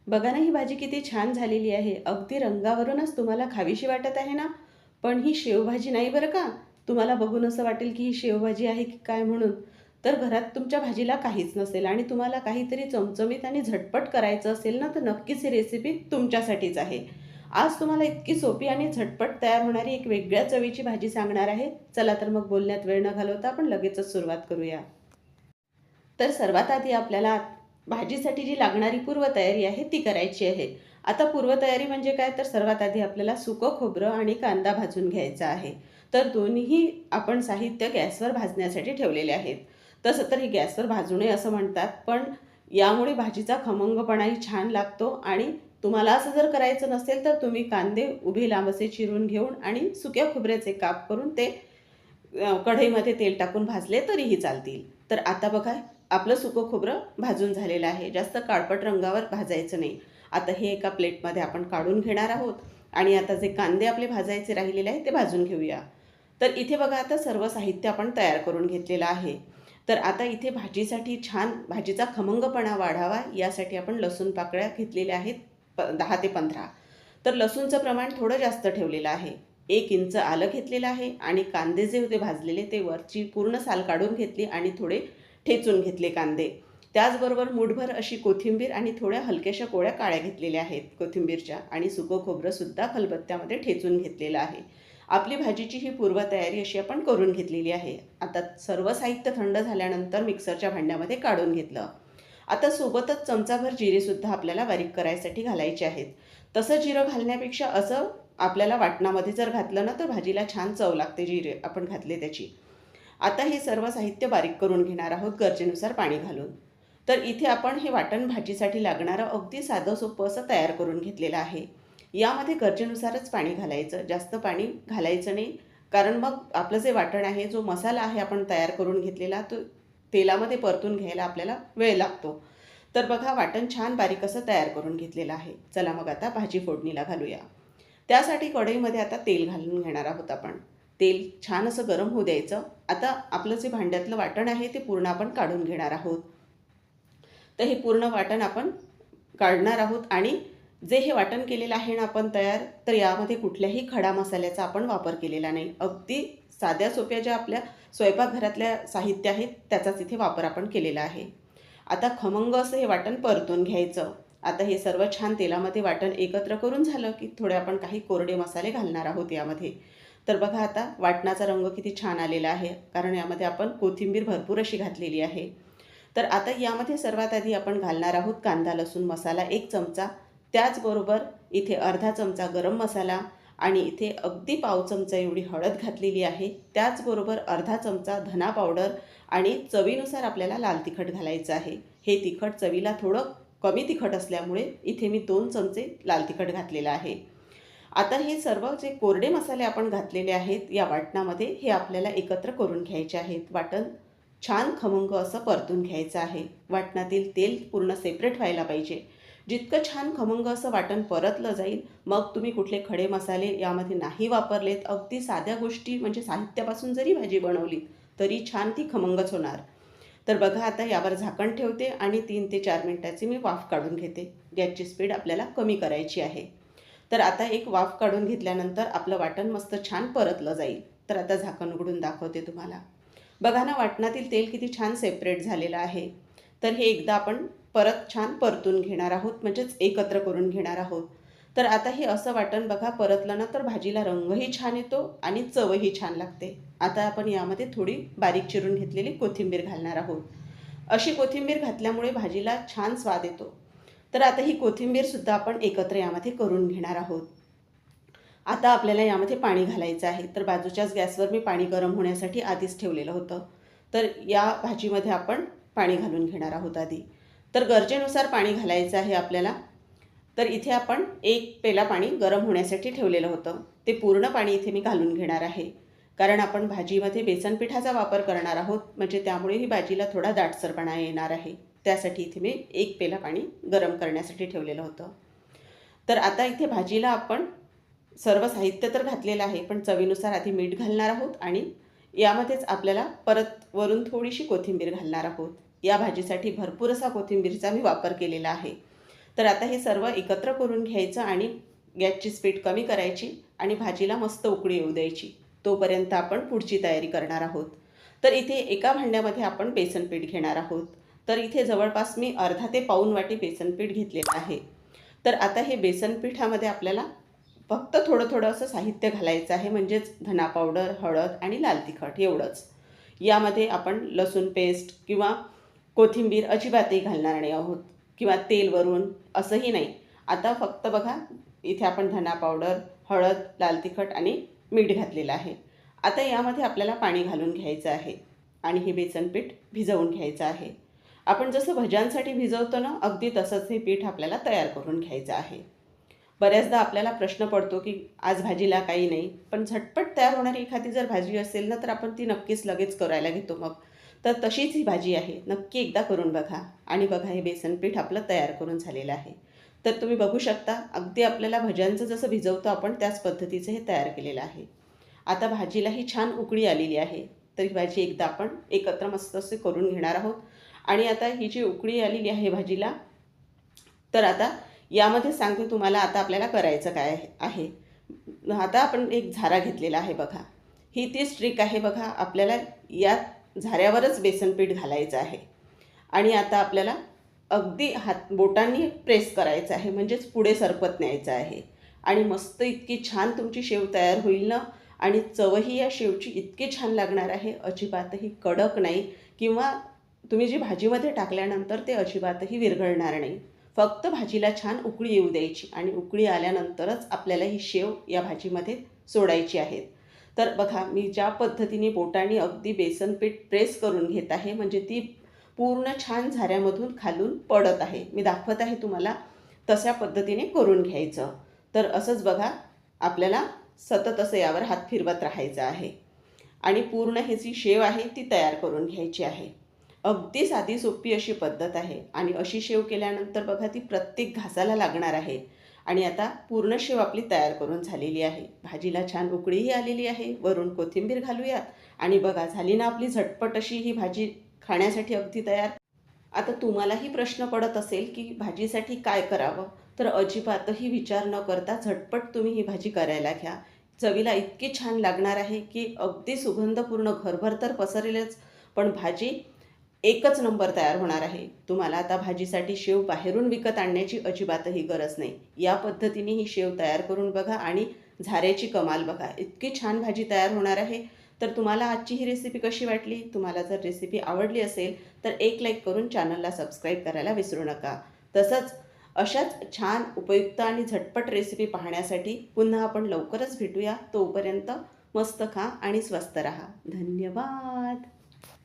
बघा ना, ही भाजी किती छान झालेली आहे. अगदी रंगावरूनच तुम्हाला खावीशी वाटत आहे ना? पण ही शेवभाजी नाही बरं का. तुम्हाला बघून असं वाटेल की ही शेवभाजी आहे की काय म्हणून. तर घरात तुमच्या भाजीला काहीच नसेल आणि तुम्हाला काहीतरी चमचमीत आणि झटपट करायचं असेल ना, तर नक्कीच ही रेसिपी तुमच्यासाठीच आहे. आज तुम्हाला इतकी सोपी आणि झटपट तयार होणारी एक वेगळ्या चवीची भाजी सांगणार आहे. चला तर मग बोलण्यात वेळ न घालवता आपण लगेचच सुरुवात करूया. तर सर्वात आधी आपल्याला भाजीसाठी जी लागणारी पूर्वतयारी आहे ती करायची आहे. आता पूर्वतयारी म्हणजे काय, तर सर्वात आधी आपल्याला सुकं खोबरं आणि कांदा भाजून घ्यायचा आहे. तर दोन्हीही आपण साहित्य गॅसवर भाजण्यासाठी ठेवलेले आहेत. तसं तर हे गॅसवर भाजू नये असं म्हणतात, पण यामुळे भाजीचा खमंगपणाही छान लागतो. आणि तुम्हाला असं जर करायचं नसेल तर तुम्ही कांदे उभे लांब असे चिरून घेऊन आणि सुक्या खोबऱ्याचे काप करून ते कढईमध्ये तेल टाकून भाजले तरीही चालतील. तर आता बघा, आपलं सुकं खोबरं भाजून झालेलं आहे. जास्त काळपट रंगावर भाजायचं नाही. आता हे एका प्लेटमध्ये आपण काढून घेणार आहोत आणि आता जे कांदे आपले भाजायचे राहिलेले आहे ते भाजून घेऊया. तर इथे बघा, आता सर्व साहित्य आपण तयार करून घेतलेलं आहे. तर आता इथे भाजीसाठी छान भाजीचा खमंगपणा वाढावा यासाठी आपण लसूण पाकळ्या घेतलेल्या आहेत 10 ते 15. तर लसूणचं प्रमाण थोडं जास्त ठेवलेलं आहे. 1 इंच आलं घेतलेलं आहे आणि कांदे जे होते भाजलेले ते वरची पूर्ण साल काढून घेतली आणि थोडे ठेचून घेतले कांदे. त्याचबरोबर मूठभर अशी कोथिंबीर आणि थोड्या हलक्याशा कोळ्या काळ्या घेतलेल्या आहेत कोथिंबीरच्या, आणि सुकं खोबरंसुद्धा खलबत्त्यामध्ये ठेचून घेतलेलं आहे. आपली भाजीची ही पूर्वतयारी अशी आपण करून घेतलेली आहे. आता सर्व साहित्य थंड झाल्यानंतर मिक्सरच्या भांड्यामध्ये काढून घेतलं. आता सोबतच चमचाभर जिरेसुद्धा आपल्याला बारीक करायसाठी घालायचे आहेत. तसं जिरं घालण्यापेक्षा असं आपल्याला वाटणामध्ये जर घातलं ना, तर भाजीला छान चव लागते जिरे आपण घातले त्याची. आता हे सर्व साहित्य बारीक करून घेणार आहोत गरजेनुसार पाणी घालून. तर इथे आपण हे वाटण भाजीसाठी लागणारं अगदी साधं सोपं असं तयार करून घेतलेलं आहे. यामध्ये गरजेनुसारच पाणी घालायचं, जास्त पाणी घालायचं नाही. कारण मग आपलं जे वाटण आहे, जो मसाला आहे आपण तयार करून घेतलेला, तो तेलामध्ये परतून घ्यायला आपल्याला वेळ लागतो. तर बघा, वाटण छान बारीक असं तयार करून घेतलेलं आहे. चला मग आता भाजी फोडणीला घालूया. त्यासाठी कढईमध्ये आता तेल घालून घेणार आहोत आपण. तेल छान असं गरम होऊ द्यायचं. आता आपलं जे भांड्यातलं वाटण आहे ते पूर्ण आपण काढून घेणार आहोत. तर हे पूर्ण वाटण आपण काढणार आहोत आणि जे हे वाटण केलेलं आहे ना आपण तयार, तर यामध्ये कुठल्याही खडा मसाल्याचा आपण वापर केलेला नाही. अगदी साध्या सोप्या ज्या आपल्या स्वयंपाकघरातल्या साहित्य आहेत त्याचाच इथे वापर आपण केलेला आहे. आता खमंग असं हे वाटण परतून घ्यायचं. आता हे सर्व छान तेलामध्ये वाटण एकत्र करून झालं की थोडे आपण काही कोरडे मसाले घालणार आहोत यामध्ये. तर बघा, आता वाटणाचा रंग किती छान आलेला आहे, कारण यामध्ये आपण कोथिंबीर भरपूर अशी घातलेली आहे. तर आता यामध्ये सर्वात आधी आपण घालणार आहोत कांदा लसूण मसाला 1 चमचा. त्याचबरोबर इथे अर्धा चमचा गरम मसाला आणि इथे अगदी पाव चमचा एवढी हळद घातलेली आहे. त्याचबरोबर अर्धा चमचा धना पावडर आणि चवीनुसार आपल्याला लाल तिखट घालायचं आहे. हे तिखट चवीला थोडं कमी तिखट असल्यामुळे इथे मी 2 चमचे लाल तिखट घातलेलं आहे. आता हे सर्व जे कोरडे मसाले आपण घातलेले आहेत या वाटणामध्ये, हे आपल्याला एकत्र करून घ्यायचे आहेत. वाटण छान खमंग असं परतून घ्यायचं आहे. वाटणातील तेल पूर्ण सेपरेट व्हायला पाहिजे. जितकं छान खमंग असं वाटण परतलं जाईल, मग तुम्ही कुठले खडे मसाले यामध्ये नाही वापरलेत, अगदी साध्या गोष्टी म्हणजे साहित्यापासून जरी भाजी बनवली तरी छान ती खमंगच होणार. तर बघा, आता यावर झाकण ठेवते आणि 3 ते 4 मिनिटाची मी वाफ काढून घेते. गॅसची स्पीड आपल्याला कमी करायची आहे. तर आता एक वाफ काढून घेतल्यानंतर आपलं वाटण मस्त छान परतलं जाईल. तर आता झाकण उघडून दाखवते तुम्हाला. बघा ना, वाटणातील तेल किती छान सेपरेट झालेलं आहे. तर हे एकदा आपण परत छान परतून घेणार आहोत, म्हणजेच एकत्र करून घेणार आहोत. तर आता हे असं वाटण बघा परतलं ना, तर भाजीला रंगही छान येतो आणि चवही छान लागते. आता आपण यामध्ये थोडी बारीक चिरून घेतलेली कोथिंबीर घालणार आहोत. अशी कोथिंबीर घातल्यामुळे भाजीला छान स्वाद येतो. तर आता ही कोथिंबीरसुद्धा आपण एकत्र यामध्ये करून घेणार आहोत. आता आपल्याला यामध्ये पाणी घालायचं आहे. तर बाजूच्याच गॅसवर मी पाणी गरम होण्यासाठी आधीच ठेवलेलं होतं. तर या भाजीमध्ये आपण पाणी घालून घेणार आहोत आधी. तर गरजेनुसार पाणी घालायचं आहे आपल्याला. तर इथे आपण 1 पेला पाणी गरम होण्यासाठी ठेवलेलं होतं. ते पूर्ण पाणी इथे मी घालून घेणार आहे. कारण आपण भाजीमध्ये बेसन पिठाचा वापर करणार आहोत, म्हणजे त्यामुळे ही भाजीला थोडा दाटसरपणा येणार आहे. त्यासाठी इथे मी 1 पेला पाणी गरम करण्यासाठी ठेवलेलं होतं. तर आता इथे भाजीला आपण सर्व साहित्य तर घातलेलं आहे, पण चवीनुसार आधी मीठ घालणार आहोत आणि यामध्येच आपल्याला परत वरून थोडीशी कोथिंबीर घालणार आहोत. या भाजीसाठी भरपूर असा कोथिंबीरचा मी वापर केलेला आहे. तर आता हे सर्व एकत्र करून घ्यायचं आणि गॅसची स्पीड कमी करायची आणि भाजीला मस्त उकळी येऊ द्यायची. तोपर्यंत आपण पुढची तयारी करणार आहोत. तर इथे एका भांड्यामध्ये आपण बेसन पीठ घेणार आहोत. तर इथे जवळपास मी अर्धा ते पाऊण वाटी बेसन पीठ घेतलेलं आहे. तर आता हे बेसन पिठामध्ये आपल्याला फक्त थोडं थोडं असं साहित्य घालायचं आहे, म्हणजेच धना पावडर, हळद आणि लाल तिखट एवढंच. यामध्ये आपण लसूण पेस्ट किंवा कोथिंबीर अजिबातही घालणार नाही आहोत किंवा तेल वरून असंही नाही. आता फक्त बघा इथे आपण धना पावडर, हळद, लाल तिखट आणि मीठ घातलेलं आहे. आता यामध्ये आपल्याला पाणी घालून घ्यायचं आहे आणि हे बेसन पीठ भिजवून घ्यायचं आहे. आपण जसं भज्यांसाठी भिजवतो ना, अगदी तसंच हे पीठ आपल्याला तयार करून घ्यायचं आहे. बऱ्याचदा आपल्याला प्रश्न पडतो की आज भाजीला काही नाही, पण झटपट तयार होणारी एखादी जर भाजी असेल ना, तर आपण ती नक्कीच लगेच करायला घेतो मग. तर तशीच ही भाजी आहे. नक्की एकदा करून बघा. आणि बघा हे बेसन पीठ आपलं तयार करून झालेलं आहे. तर तुम्ही बघू शकता अगदी आपल्याला भज्यांचं जसं भिजवतो आपण त्याच पद्धतीचं हे तयार केलेलं आहे. आता भाजीलाही छान उकळी आलेली आहे. तर ही भाजी एकदा आपण एकत्र मस्त असे करून घेणार आहोत. आणि आता ही जी उकळी आलेली आहे भाजीला, तर आता यामध्ये सांगते तुम्हाला आता आपल्याला करायचं काय आहे. आता आपण एक झारा घेतलेला आहे बघा. ही तीच ट्रिक आहे बघा. आपल्याला या झाऱ्यावरच बेसन पीठ घालायचं आहे आणि आता आपल्याला अगदी बोटांनी प्रेस करायचं आहे, म्हणजेच पुढे सरपत न्यायचं आहे. आणि मस्त इतकी छान तुमची शेव तयार होईल ना. आणि चवही या शेवची इतकी छान लागणार आहे, अजिबातही कडक नाही किंवा तुम्ही जी भाजीमध्ये टाकल्यानंतर ते अजिबातही विरघळणार नाही. फक्त भाजीला छान उकळी येऊ द्यायची आणि उकळी आल्यानंतरच आपल्याला ही शेव या भाजीमध्ये सोडायची आहे. तर बघा मी ज्या पद्धतीने बोटाने अगदी बेसन पीठ प्रेस करून घेत आहे, म्हणजे ती पूर्ण छान झाऱ्यामधून खालून पडत आहे. मी दाखवत आहे तुम्हाला, तशा पद्धतीने करून घ्यायचं. तर असंच बघा आपल्याला सतत असं यावर हात फिरवत राहायचं आहे आणि पूर्ण ही जी शेव आहे ती तयार करून घ्यायची आहे. अगदी साधी सोपी अशी पद्धत आहे आणि अशी शेव केल्यानंतर बघा ती प्रत्येक घासाला लागणार आहे. आणि आता पूर्ण शेव आपली तयार करून झालेली आहे. भाजीला छान उकळीही आलेली आहे. वरून कोथिंबीर घालूयात आणि बघा झाली ना आपली झटपट अशी ही भाजी खाण्यासाठी अगदी तयार. आता तुम्हालाही प्रश्न पडत असेल की भाजीसाठी काय करावं, तर अजिबातही विचार न करता झटपट तुम्ही ही भाजी करायला घ्या. चवीला इतकी छान लागणार आहे की अगदी सुगंधपूर्ण घरभर तर पसरेलच, पण भाजी एकच नंबर तयार होणार आहे. तुम्हाला आता भाजीसाठी शेव बाहेरून विकत आणण्याची अजिबातही गरज नाही. या पद्धतीने ही शेव तयार करून बघा आणि झाऱ्याची कमाल बघा. इतकी छान भाजी तयार होणार आहे. तर तुम्हाला आजची ही रेसिपी कशी वाटली? तुम्हाला जर रेसिपी आवडली असेल तर एक लाईक करून चॅनलला सबस्क्राईब करायला विसरू नका. तसंच अशाच छान उपयुक्त आणि झटपट रेसिपी पाहण्यासाठी पुन्हा आपण लवकरच भेटूया. तोपर्यंत मस्त खा आणि स्वस्त रहा. धन्यवाद.